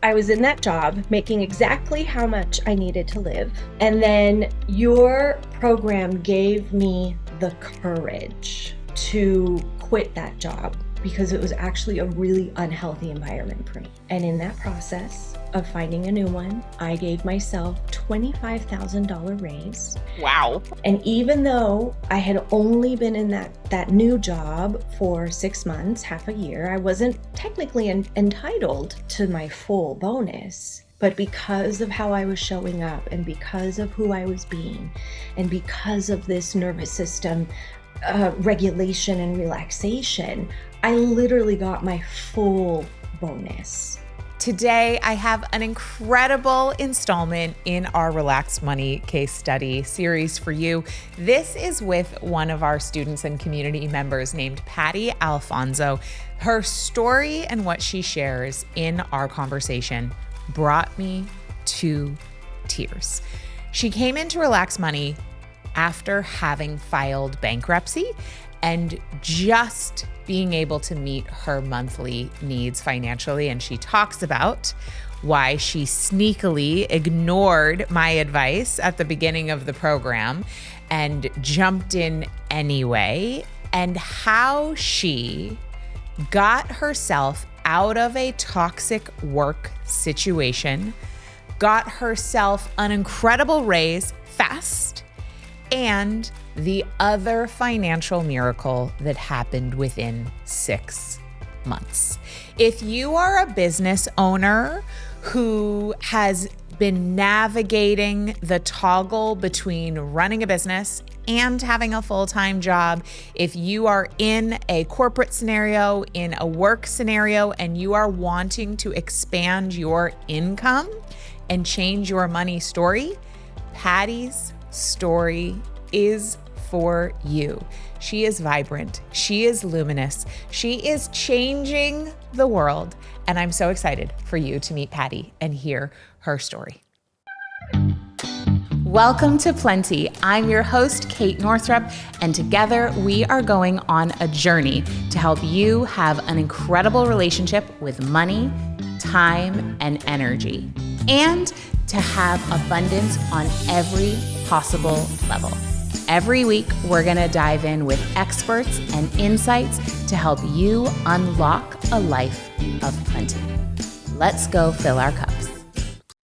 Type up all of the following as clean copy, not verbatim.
I was in that job making exactly how much I needed to live. And then your program gave me the courage to quit that job because it was actually a really unhealthy environment for me. And in that process of finding a new one, I gave myself $25,000 raise. Wow. And even though I had only been in that new job for 6 months, half a year, I wasn't technically entitled to my full bonus. But because of how I was showing up and because of who I was being and because of this nervous system regulation and relaxation, I literally got my full bonus. Today, I have an incredible installment in our Relax Money case study series for you. This is with one of our students and community members named Patty Alfonso. Her story and what she shares in our conversation brought me to tears. She came into Relax Money after having filed bankruptcy and just being able to meet her monthly needs financially. And she talks about why she sneakily ignored my advice at the beginning of the program and jumped in anyway, and how she got herself out of a toxic work situation, got herself an incredible raise fast, and the other financial miracle that happened within 6 months. If you are a business owner who has been navigating the toggle between running a business and having a full-time job, if you are in a corporate scenario, in a work scenario, and you are wanting to expand your income and change your money story, Patty's story is for you. She is vibrant. She is luminous. She is changing the world. And I'm so excited for you to meet Patty and hear her story. Welcome to Plenty. I'm your host, Kate Northrup, and together we are going on a journey to help you have an incredible relationship with money, time, and energy, and to have abundance on every possible level. Every week, we're going to dive in with experts and insights to help you unlock a life of plenty. Let's go fill our cups.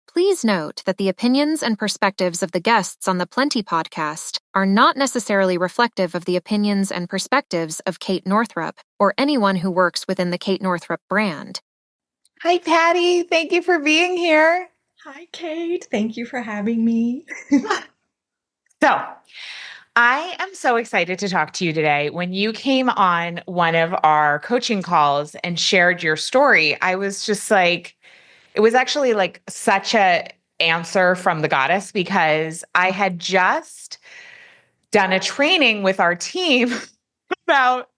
Please note that the opinions and perspectives of the guests on the Plenty podcast are not necessarily reflective of the opinions and perspectives of Kate Northrup or anyone who works within the Kate Northrup brand. Hi, Patty. Thank you for being here. Hi, Kate. Thank you for having me. So, I am so excited to talk to you today. When you came on one of our coaching calls and shared your story, I was just like, it was actually like such a answer from the goddess, because I had just done a training with our team about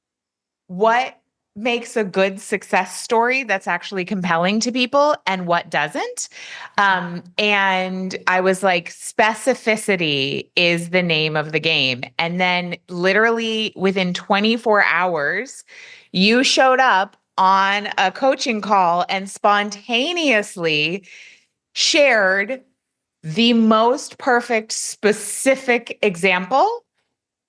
what makes a good success story that's actually compelling to people and what doesn't. And I was like, specificity is the name of the game. And then literally within 24 hours, you showed up on a coaching call and spontaneously shared the most perfect, specific example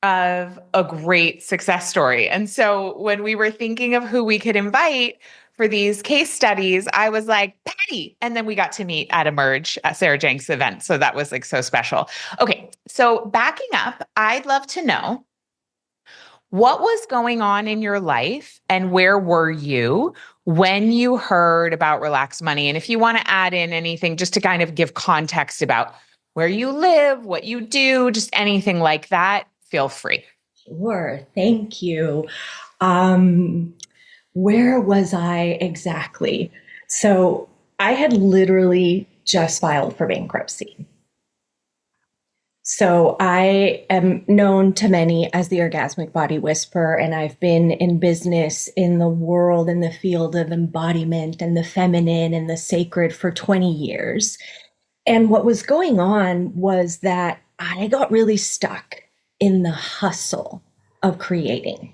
of a great success story. And so when we were thinking of who we could invite for these case studies, I was like, Patty. And then we got to meet at Emerge at Sarah Jenks event. So that was like so special. Okay. So backing up, I'd love to know, what was going on in your life and where were you when you heard about Relax Money? And if you want to add in anything just to kind of give context about where you live, what you do, just anything like that, feel free. Sure. Thank you. Where was I exactly? So I had literally just filed for bankruptcy. So I am known to many as the orgasmic body whisperer, and I've been in business in the world, in the field of embodiment and the feminine and the sacred for 20 years. And what was going on was that I got really stuck in the hustle of creating.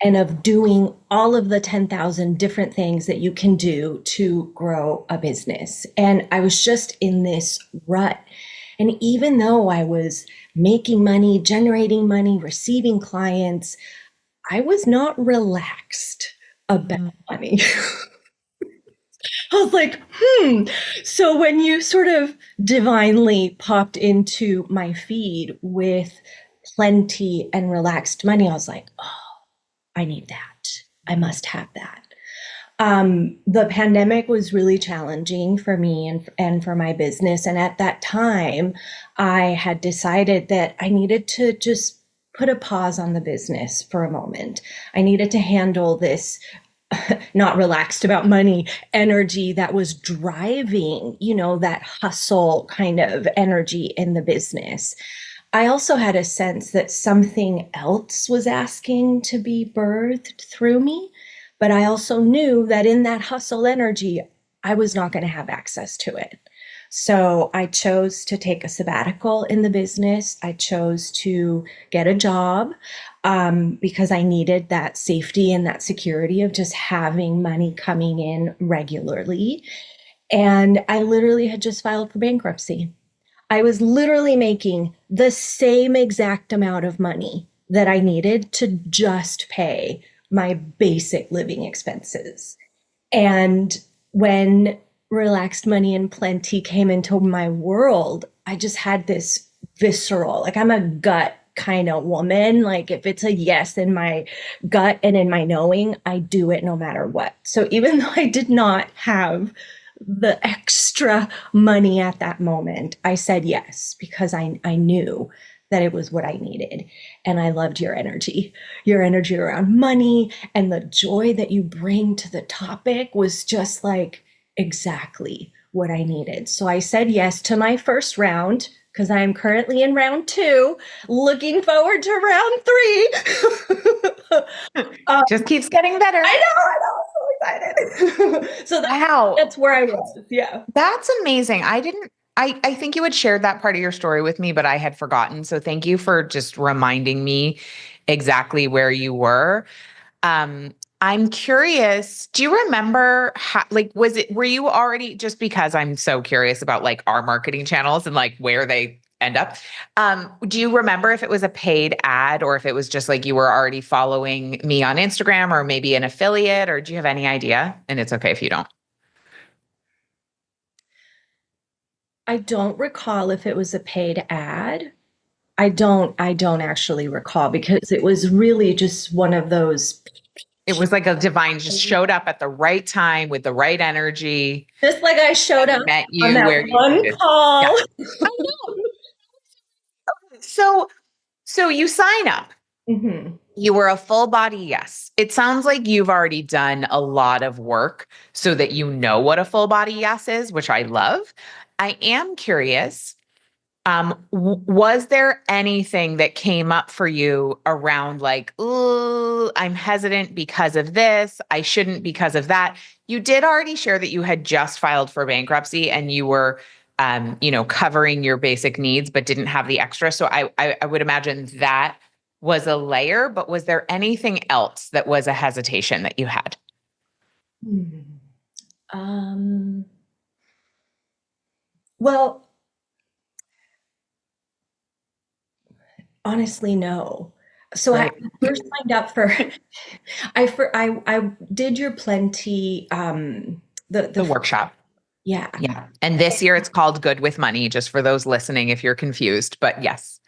and of doing all of the 10,000 different things that you can do to grow a business. And I was just in this rut. And even though I was making money, generating money, receiving clients, I was not relaxed about money. I was like, So when you sort of divinely popped into my feed with plenty and relaxed money, I was like, oh, I need that. I must have that. The pandemic was really challenging for me and for my business. And at that time, I had decided that I needed to just put a pause on the business for a moment. I needed to handle this not relaxed about money energy that was driving, that hustle kind of energy in the business. I also had a sense that something else was asking to be birthed through me, but I also knew that in that hustle energy, I was not going to have access to it. So I chose to take a sabbatical in the business. I chose to get a job because I needed that safety and that security of just having money coming in regularly. And I literally had just filed for bankruptcy. I was literally making the same exact amount of money that I needed to just pay my basic living expenses. And when relaxed money and plenty came into my world, I just had this visceral, like I'm a gut kind of woman. Like if it's a yes in my gut and in my knowing, I do it no matter what. So even though I did not have the extra money at that moment, I said yes, because I knew that it was what I needed. And I loved your energy around money, and the joy that you bring to the topic was just like exactly what I needed. So I said yes to my first round, because I am currently in round 2, looking forward to round 3. Just keeps getting better. I know, I'm so excited. So that's where I was. Yeah. That's amazing. I think you had shared that part of your story with me, but I had forgotten. So thank you for just reminding me exactly where you were. I'm curious, do you remember how, were you already, just because I'm so curious about like our marketing channels and like where they end up. Do you remember if it was a paid ad or if it was just like you were already following me on Instagram or maybe an affiliate, or do you have any idea? And it's okay if you don't. I don't recall if it was a paid ad. I don't actually recall, because it was really just one of those. It was like a divine just showed up at the right time with the right energy. Just like I showed up met you on that where one you call. Yeah. I know. So you sign up. Mm-hmm. You were a full body yes. It sounds like you've already done a lot of work so that you know what a full body yes is, which I love. I am curious, was there anything that came up for you around like, ooh, I'm hesitant because of this, I shouldn't because of that? You did already share that you had just filed for bankruptcy and you were, covering your basic needs, but didn't have the extra. So I would imagine that was a layer, but was there anything else that was a hesitation that you had? Well, honestly, no. So Right. I first signed up for, I did your plenty, The workshop. Yeah. Yeah. And this year it's called Good with Money, just for those listening, if you're confused, but yes.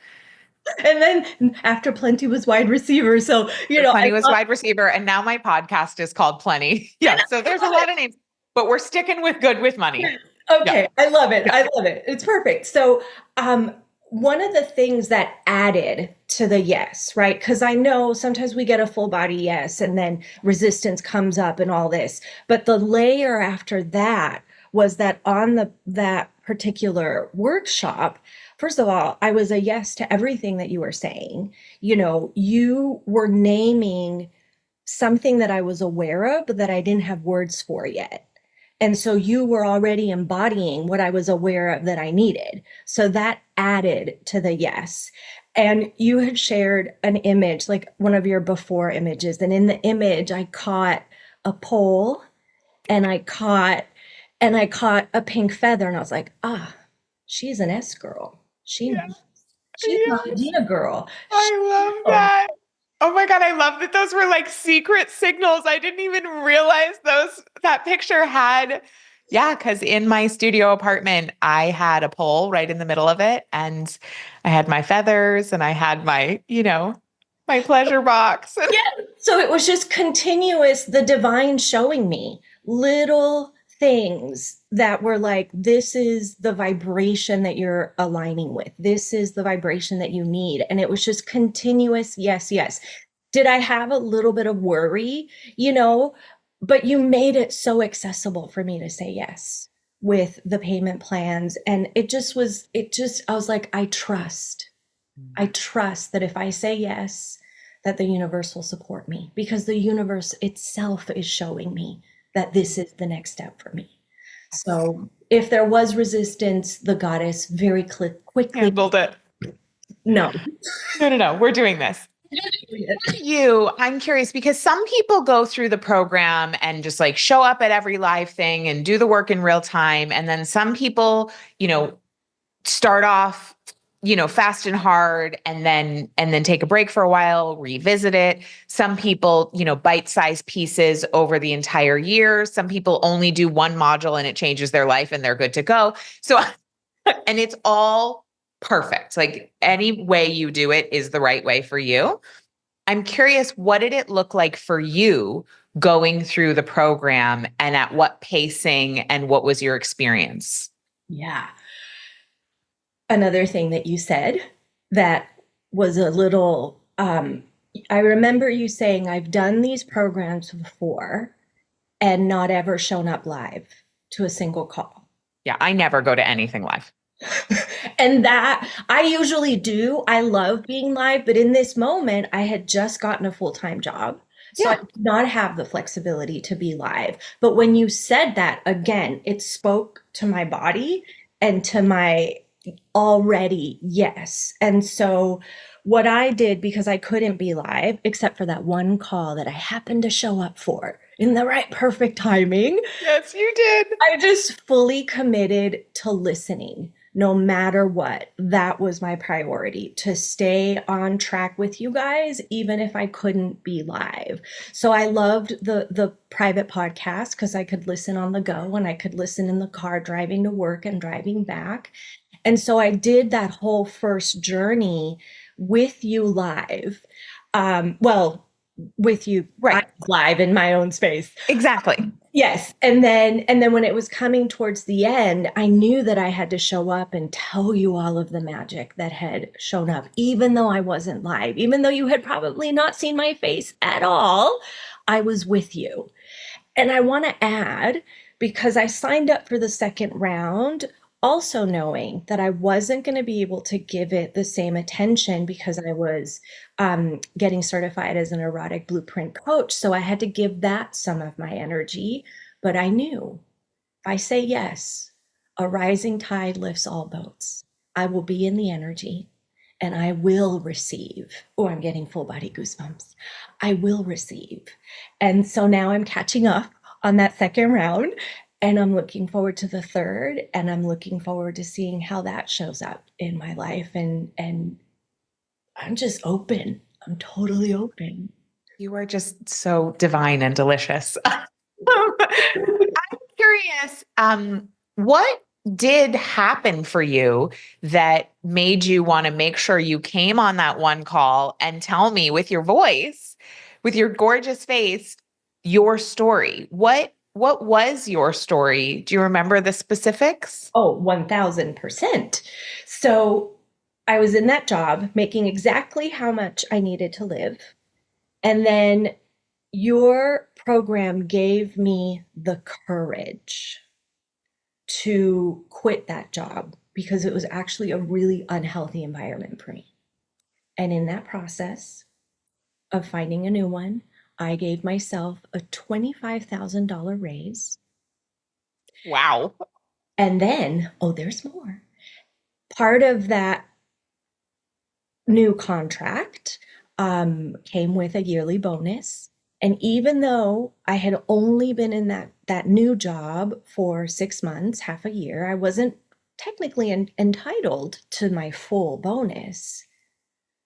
And then after plenty was wide receiver. So, Plenty was wide receiver. And now my podcast is called Plenty. Yeah. So there's a lot of names, but we're sticking with Good with Money. Okay. Yeah. I love it. I love it. It's perfect. So, one of the things that added to the yes, right? Because I know sometimes we get a full body yes, and then resistance comes up and all this. But the layer after that was that on that particular workshop, first of all, I was a yes to everything that you were saying. You were naming something that I was aware of, but that I didn't have words for yet. And so you were already embodying what I was aware of that I needed. So that added to the yes. And you had shared an image, like one of your before images. And in the image, I caught a pole and I caught a pink feather. And I was like, ah, she's an S girl. Yeah. She's not a Yes. Gina girl. I love that. Oh my God, I love that those were like secret signals. I didn't even realize that picture had, yeah, because in my studio apartment, I had a pole right in the middle of it, and I had my feathers and I had my pleasure box. Yeah. So it was just continuous, the divine showing me little things that were like, this is the vibration that you're aligning with. This is the vibration that you need. And it was just continuous. Yes, yes. Did I have a little bit of worry, but you made it so accessible for me to say yes with the payment plans. And I was like, I trust that if I say yes, that the universe will support me because the universe itself is showing me that this is the next step for me. So if there was resistance, the goddess very quickly Handled it. No. No. We're doing this. I'm curious because some people go through the program and just like show up at every live thing and do the work in real time. And then some people, start off, fast and hard and then take a break for a while, revisit it. Some people, bite-sized pieces over the entire year. Some people only do one module and it changes their life and they're good to go. So, and it's all perfect. Like any way you do it is the right way for you. I'm curious, what did it look like for you going through the program and at what pacing and what was your experience? Yeah. Another thing that you said that was a little, I remember you saying, I've done these programs before and not ever shown up live to a single call. Yeah, I never go to anything live. And that I usually do. I love being live, but in this moment, I had just gotten a full-time job. So I did not have the flexibility to be live. But when you said that, again, it spoke to my body and to my already yes. And so what I did, because I couldn't be live, except for that one call that I happened to show up for in the right perfect timing. Yes, you did. I just fully committed to listening. No matter what, that was my priority, to stay on track with you guys, even if I couldn't be live. So I loved the private podcast because I could listen on the go and I could listen in the car driving to work and driving back. And so I did that whole first journey with you live. With you right live in my own space. Exactly. Yes. And then when it was coming towards the end, I knew that I had to show up and tell you all of the magic that had shown up, even though I wasn't live, even though you had probably not seen my face at all. I was with you. And I want to add, because I signed up for the second round, also knowing that I wasn't going to be able to give it the same attention because I was getting certified as an erotic blueprint coach. So I had to give that some of my energy. But I knew if I say yes, a rising tide lifts all boats. I will be in the energy and I will receive. Oh, I'm getting full body goosebumps. I will receive. And so now I'm catching up on that second round. And I'm looking forward to the third, and I'm looking forward to seeing how that shows up in my life. And I'm just open. I'm totally open. You are just so divine and delicious. I'm curious, what did happen for you that made you want to make sure you came on that one call and tell me with your voice, with your gorgeous face, your story? What was your story? Do you remember the specifics? Oh, 1000%. So I was in that job making exactly how much I needed to live. And then your program gave me the courage to quit that job because it was actually a really unhealthy environment for me. And in that process of finding a new one, I gave myself a $25,000 raise. Wow. And then, there's more. Part of that new contract came with a yearly bonus. And even though I had only been in that new job for 6 months, half a year, I wasn't technically entitled to my full bonus.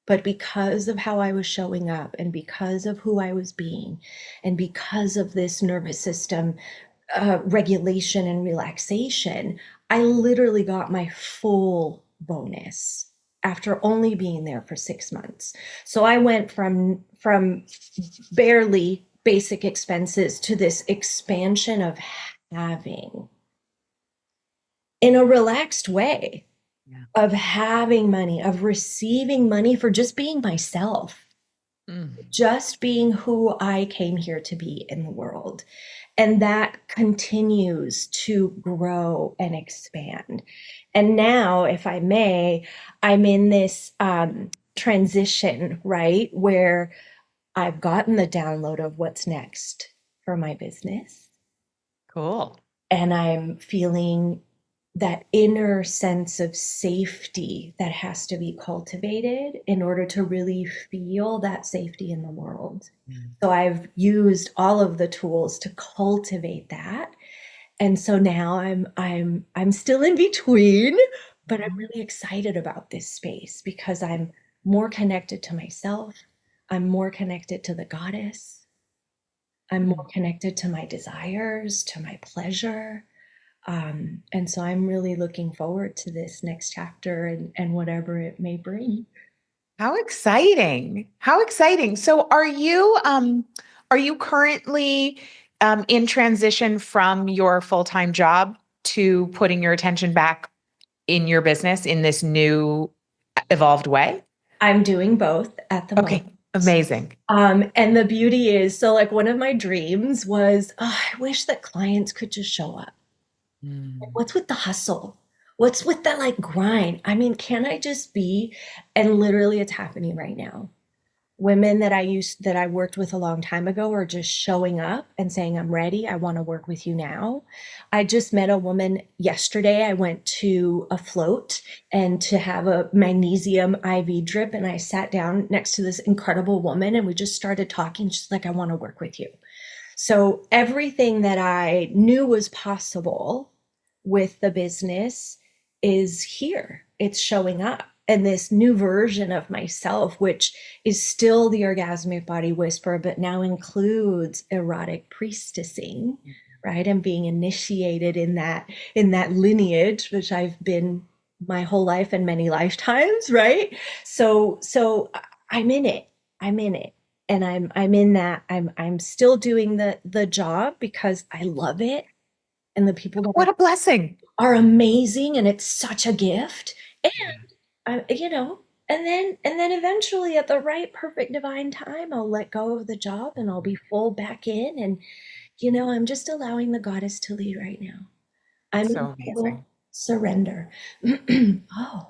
But because of how I was showing up and because of who I was being and because of this nervous system regulation and relaxation, I literally got my full bonus after only being there for 6 months. So I went from barely basic expenses to this expansion of having in a relaxed way, Yeah. of having money, of receiving money for just being myself, just being who I came here to be in the world. And that continues to grow and expand. And now, if I may, I'm in this transition, right, where I've gotten the download of what's next for my business. Cool. And I'm feeling that inner sense of safety that has to be cultivated in order to really feel that safety in the world. So I've used all of the tools to cultivate that. And so now I'm still in between, but I'm really excited about this space because I'm more connected to myself. I'm more connected to the goddess. I'm more connected to my desires, to my pleasure. And so I'm really looking forward to this next chapter and whatever it may bring. How exciting. How exciting. So are you currently in transition from your full-time job to putting your attention back in your business in this new evolved way? I'm doing both at the Okay. moment. Amazing. And the beauty is, so like one of my dreams was, oh, I wish that clients could just show up. What's with the hustle? What's with the like grind? I mean, can I just be? And literally it's happening right now. Women that I worked with a long time ago are just showing up and saying, I'm ready. I want to work with you now. I just met a woman yesterday. I went to a float and to have a magnesium IV drip. And I sat down next to this incredible woman and we just started talking. She's like, I want to work with you. So everything that I knew was possible with the business is here. It's showing up. And this new version of myself, which is still the orgasmic body whisperer, but now includes erotic priestessing, right? And being initiated in that lineage, which I've been my whole life and many lifetimes, right? So I'm in it. I'm in it. And I'm in that. I'm still doing the job because I love it. And the people that What a blessing. are amazing and it's such a gift. And and then eventually at the right perfect divine time I'll let go of the job and I'll be full back in. And I'm just allowing the goddess to lead right now. I'm So in total amazing. surrender. Oh,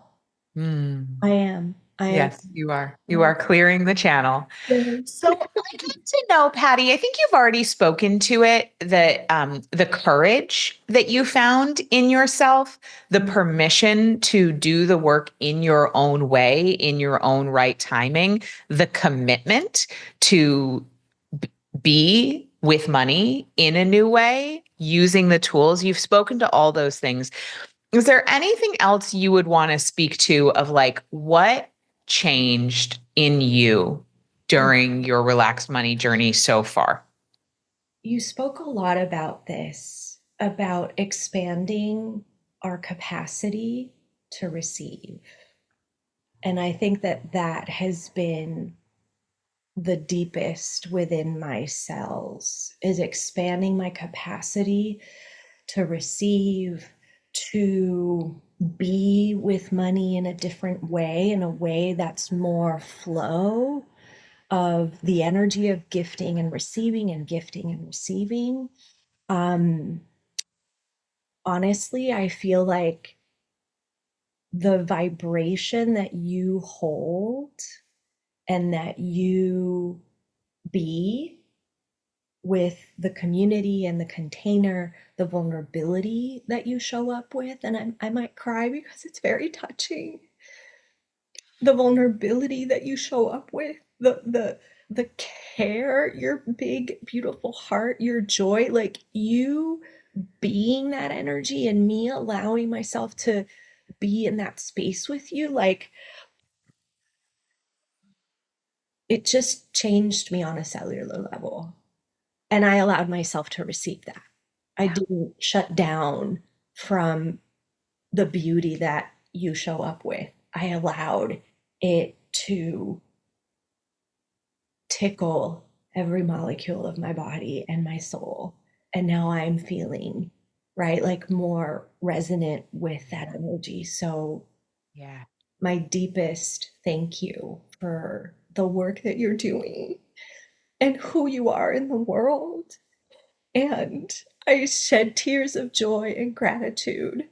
Mm. I am. Yes, you are. You are clearing the channel. Really. So I'd like to know, Patty, I think you've already spoken to it, the courage that you found in yourself, the permission to do the work in your own way, in your own right timing, the commitment to be with money in a new way, using the tools. You've spoken to all those things. Is there anything else you would want to speak to of like what changed in you during your relaxed money journey so far? You spoke a lot about this, about expanding our capacity to receive. And I think that has been the deepest within my cells, is expanding my capacity to receive, to be with money in a different way, in a way that's more flow of the energy of gifting and receiving and gifting and receiving. Um, Honestly, I feel like the vibration that you hold and that you be with the community and the container, the vulnerability that you show up with. And I might cry because it's very touching. the vulnerability that you show up with, the care, your big, beautiful heart, your joy, like you being that energy and me allowing myself to be in that space with you, like it just changed me on a cellular level. And I allowed myself to receive that. I Yeah. didn't shut down from the beauty that you show up with. I allowed it to tickle every molecule of my body and my soul. And now I'm feeling, right, like more resonant with that energy. So, Yeah. my deepest thank you for the work that you're doing and who you are in the world. And I shed tears of joy and gratitude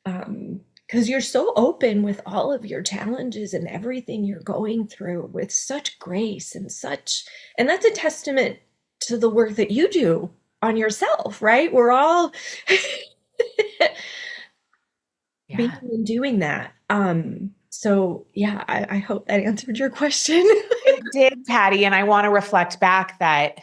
because you're so open with all of your challenges and everything you're going through with such grace and such, and that's a testament to the work that you do on yourself, right? We're all being Yeah. and doing that. So yeah, I hope that answered your question. It did, Patty. And I want to reflect back that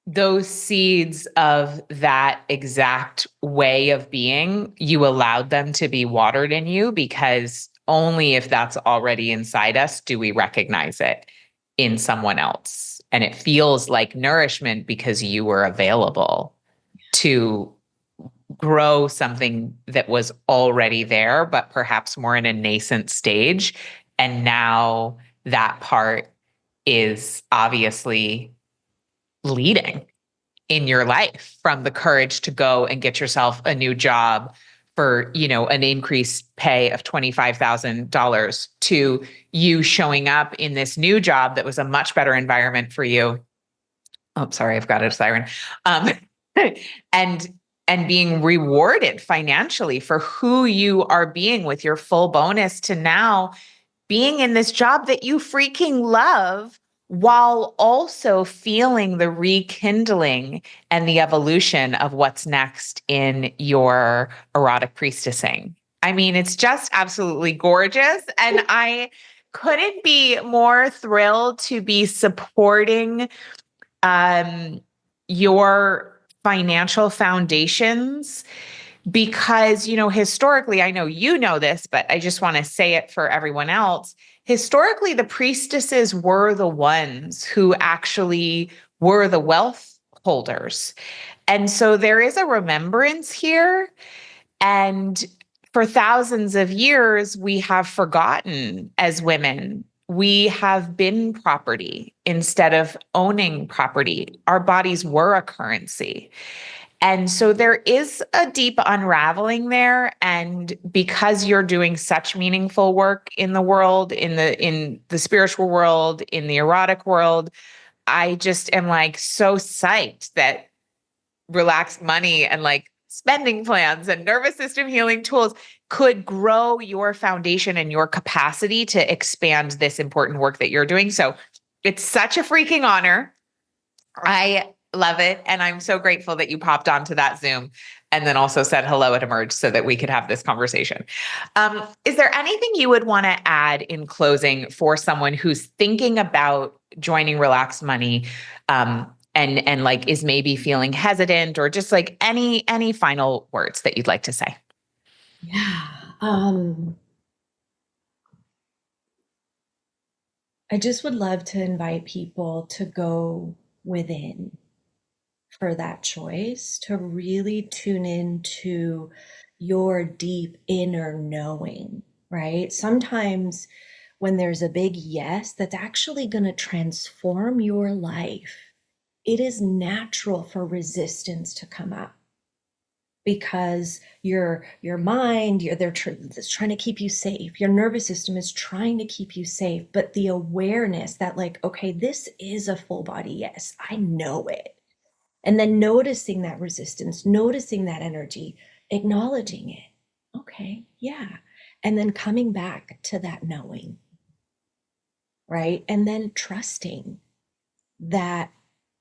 those seeds of that exact way of being, you allowed them to be watered in you, because only if that's already inside us do we recognize it in someone else. And it feels like nourishment because you were available to grow something that was already there, but perhaps more in a nascent stage. And now that part is obviously leading in your life, from the courage to go and get yourself a new job for, an increased pay of $25,000, to you showing up in this new job that was a much better environment for you. Oh, sorry, I've got a siren. Um, and and being rewarded financially for who you are being with your full bonus, to now being in this job that you freaking love, while also feeling the rekindling and the evolution of what's next in your erotic priestessing. I mean, it's just absolutely gorgeous. And I couldn't be more thrilled to be supporting your financial foundations, because, historically, I know you know this, but I just want to say it for everyone else. Historically, the priestesses were the ones who actually were the wealth holders. And so there is a remembrance here. And for thousands of years, we have forgotten, as women, we have been property instead of owning property. Our bodies were a currency. And so there is a deep unraveling there. And because you're doing such meaningful work in the world, in the spiritual world, in the erotic world, I just am like so psyched that relaxed money and like spending plans and nervous system healing tools could grow your foundation and your capacity to expand this important work that you're doing. So it's such a freaking honor. I love it. And I'm so grateful that you popped onto that Zoom and then also said hello at Emerge so that we could have this conversation. Is there anything you would want to add in closing for someone who's thinking about joining Relaxed Money, and like is maybe feeling hesitant, or just like any final words that you'd like to say? Yeah. I just would love to invite people to go within for that choice, to really tune into your deep inner knowing, right? Sometimes when there's a big yes that's actually going to transform your life, it is natural for resistance to come up, because your mind, it's trying to keep you safe, your nervous system is trying to keep you safe, but the awareness that, like, okay, this is a full body yes, I know it, and then noticing that resistance, noticing that energy, acknowledging it, okay, yeah, and then coming back to that knowing, right, and then trusting that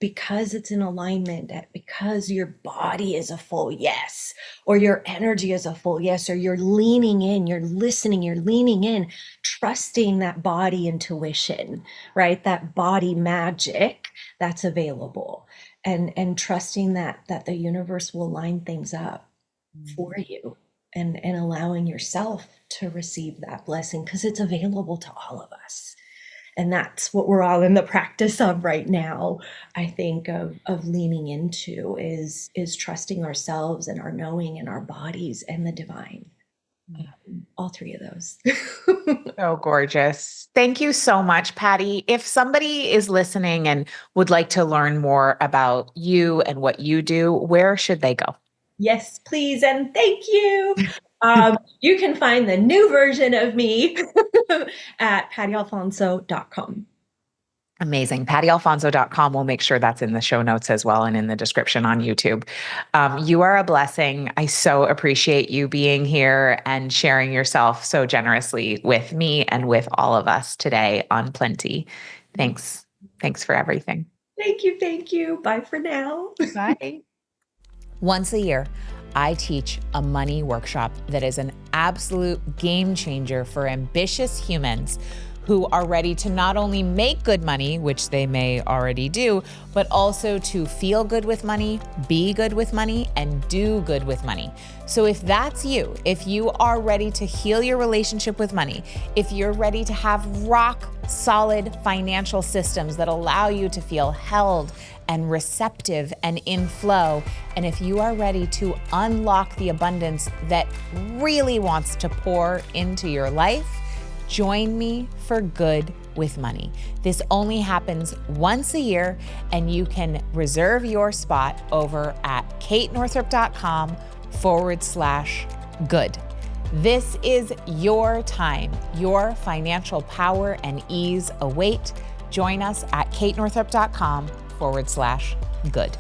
because it's in alignment, that because your body is a full yes, or your energy is a full yes, or you're leaning in, you're listening, you're leaning in, trusting that body intuition, right? That body magic that's available, and trusting that the universe will line things up for you, and allowing yourself to receive that blessing because it's available to all of us. And that's what we're all in the practice of right now, I think, of leaning into is trusting ourselves and our knowing and our bodies and the divine. All three of those. So gorgeous. Thank you so much, Patty. If somebody is listening and would like to learn more about you and what you do, where should they go? Yes, please. And thank you. You can find the new version of me at pattyalfonso.com. Amazing. PattyAlfonso.com. We'll make sure that's in the show notes as well and in the description on YouTube. You are a blessing. I so appreciate you being here and sharing yourself so generously with me and with all of us today on Plenty. Thanks. Thanks for everything. Thank you. Thank you. Bye for now. Bye. Once a year, I teach a money workshop that is an absolute game changer for ambitious humans who are ready to not only make good money, which they may already do, but also to feel good with money, be good with money, and do good with money. So if that's you, if you are ready to heal your relationship with money, if you're ready to have rock solid financial systems that allow you to feel held and receptive and in flow, and if you are ready to unlock the abundance that really wants to pour into your life, join me for Good with Money. This only happens once a year, and you can reserve your spot over at katenorthrup.com/good. This is your time. Your financial power and ease await. Join us at katenorthrup.com/good.